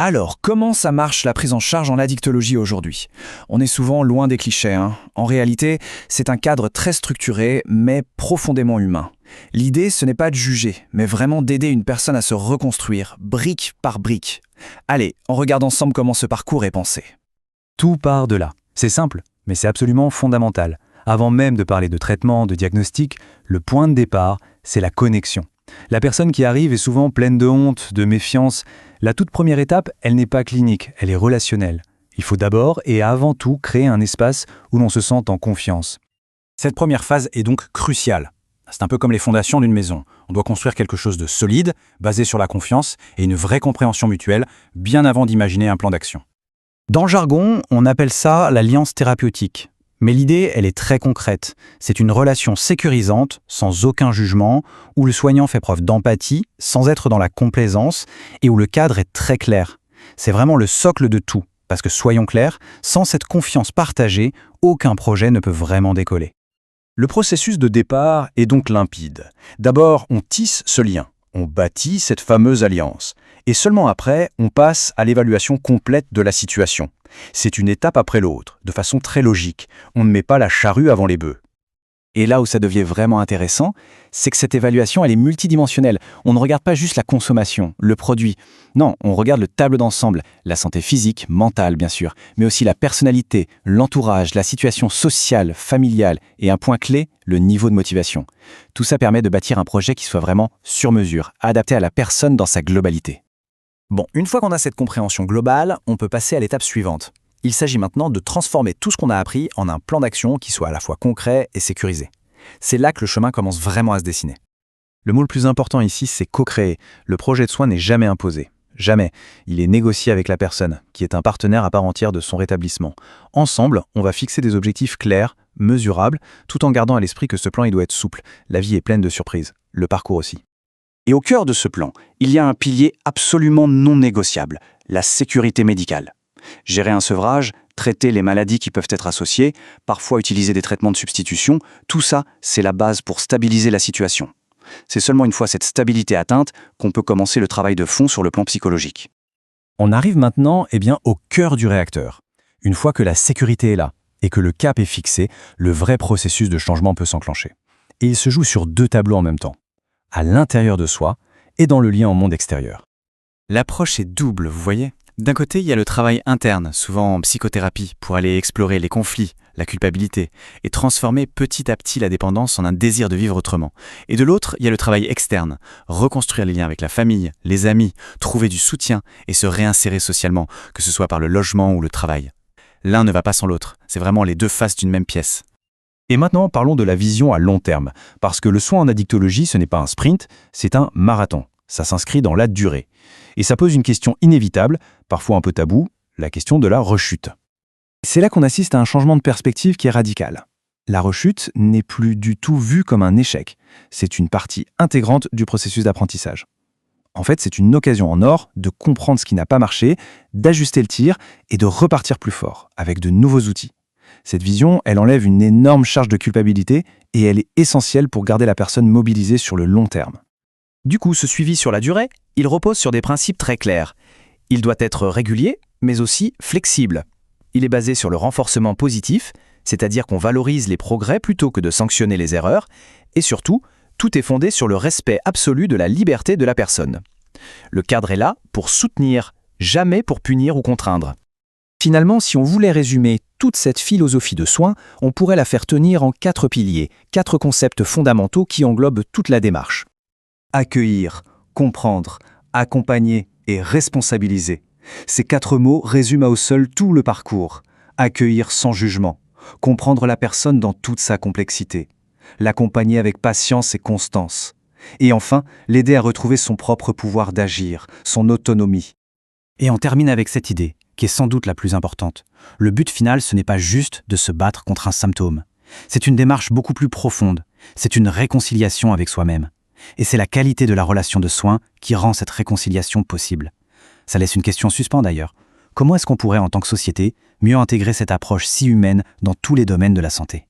Alors, comment ça marche la prise en charge en addictologie aujourd'hui? On est souvent loin des clichés, hein. En réalité, c'est un cadre très structuré, mais profondément humain. L'idée, ce n'est pas de juger, mais vraiment d'aider une personne à se reconstruire, brique par brique. Allez, on regarde ensemble comment ce parcours est pensé. Tout part de là. C'est simple, mais c'est absolument fondamental. Avant même de parler de traitement, de diagnostic, le point de départ, c'est la connexion. La personne qui arrive est souvent pleine de honte, de méfiance. La toute première étape, elle n'est pas clinique, elle est relationnelle. Il faut d'abord et avant tout créer un espace où l'on se sente en confiance. Cette première phase est donc cruciale. C'est un peu comme les fondations d'une maison. On doit construire quelque chose de solide, basé sur la confiance et une vraie compréhension mutuelle, bien avant d'imaginer un plan d'action. Dans le jargon, on appelle ça l'alliance thérapeutique. Mais l'idée, elle est très concrète. C'est une relation sécurisante, sans aucun jugement, où le soignant fait preuve d'empathie, sans être dans la complaisance, et où le cadre est très clair. C'est vraiment le socle de tout, parce que soyons clairs, sans cette confiance partagée, aucun projet ne peut vraiment décoller. Le processus de départ est donc limpide. D'abord, on tisse ce lien, on bâtit cette fameuse alliance. Et seulement après, on passe à l'évaluation complète de la situation. C'est une étape après l'autre, de façon très logique. On ne met pas la charrue avant les bœufs. Et là où ça devient vraiment intéressant, c'est que cette évaluation, elle est multidimensionnelle. On ne regarde pas juste la consommation, le produit. Non, on regarde le tableau d'ensemble, la santé physique, mentale bien sûr, mais aussi la personnalité, l'entourage, la situation sociale, familiale et un point clé, le niveau de motivation. Tout ça permet de bâtir un projet qui soit vraiment sur mesure, adapté à la personne dans sa globalité. Bon, une fois qu'on a cette compréhension globale, on peut passer à l'étape suivante. Il s'agit maintenant de transformer tout ce qu'on a appris en un plan d'action qui soit à la fois concret et sécurisé. C'est là que le chemin commence vraiment à se dessiner. Le mot le plus important ici, c'est co-créer. Le projet de soin n'est jamais imposé. Jamais. Il est négocié avec la personne, qui est un partenaire à part entière de son rétablissement. Ensemble, on va fixer des objectifs clairs, mesurables, tout en gardant à l'esprit que ce plan il doit être souple. La vie est pleine de surprises. Le parcours aussi. Et au cœur de ce plan, il y a un pilier absolument non négociable, la sécurité médicale. Gérer un sevrage, traiter les maladies qui peuvent être associées, parfois utiliser des traitements de substitution, tout ça, c'est la base pour stabiliser la situation. C'est seulement une fois cette stabilité atteinte qu'on peut commencer le travail de fond sur le plan psychologique. On arrive maintenant au cœur du réacteur. Une fois que la sécurité est là et que le cap est fixé, le vrai processus de changement peut s'enclencher. Et il se joue sur deux tableaux en même temps, à l'intérieur de soi et dans le lien au monde extérieur. L'approche est double, vous voyez ? D'un côté, il y a le travail interne, souvent en psychothérapie, pour aller explorer les conflits, la culpabilité, et transformer petit à petit la dépendance en un désir de vivre autrement. Et de l'autre, il y a le travail externe, reconstruire les liens avec la famille, les amis, trouver du soutien et se réinsérer socialement, que ce soit par le logement ou le travail. L'un ne va pas sans l'autre, c'est vraiment les deux faces d'une même pièce. Et maintenant, parlons de la vision à long terme, parce que le soin en addictologie, ce n'est pas un sprint, c'est un marathon. Ça s'inscrit dans la durée. Et ça pose une question inévitable, parfois un peu taboue, la question de la rechute. C'est là qu'on assiste à un changement de perspective qui est radical. La rechute n'est plus du tout vue comme un échec. C'est une partie intégrante du processus d'apprentissage. En fait, c'est une occasion en or de comprendre ce qui n'a pas marché, d'ajuster le tir et de repartir plus fort, avec de nouveaux outils. Cette vision, elle enlève une énorme charge de culpabilité et elle est essentielle pour garder la personne mobilisée sur le long terme. Du coup, ce suivi sur la durée, il repose sur des principes très clairs. Il doit être régulier, mais aussi flexible. Il est basé sur le renforcement positif, c'est-à-dire qu'on valorise les progrès plutôt que de sanctionner les erreurs, et surtout, tout est fondé sur le respect absolu de la liberté de la personne. Le cadre est là pour soutenir, jamais pour punir ou contraindre. Finalement, si on voulait résumer toute cette philosophie de soins, on pourrait la faire tenir en 4 piliers, 4 concepts fondamentaux qui englobent toute la démarche. Accueillir, comprendre, accompagner et responsabiliser. Ces 4 mots résument à eux seuls tout le parcours. Accueillir sans jugement, comprendre la personne dans toute sa complexité, l'accompagner avec patience et constance, et enfin, l'aider à retrouver son propre pouvoir d'agir, son autonomie. Et on termine avec cette idée, qui est sans doute la plus importante. Le but final, ce n'est pas juste de se battre contre un symptôme. C'est une démarche beaucoup plus profonde. C'est une réconciliation avec soi-même. Et c'est la qualité de la relation de soins qui rend cette réconciliation possible. Ça laisse une question en suspens d'ailleurs. Comment est-ce qu'on pourrait, en tant que société, mieux intégrer cette approche si humaine dans tous les domaines de la santé ?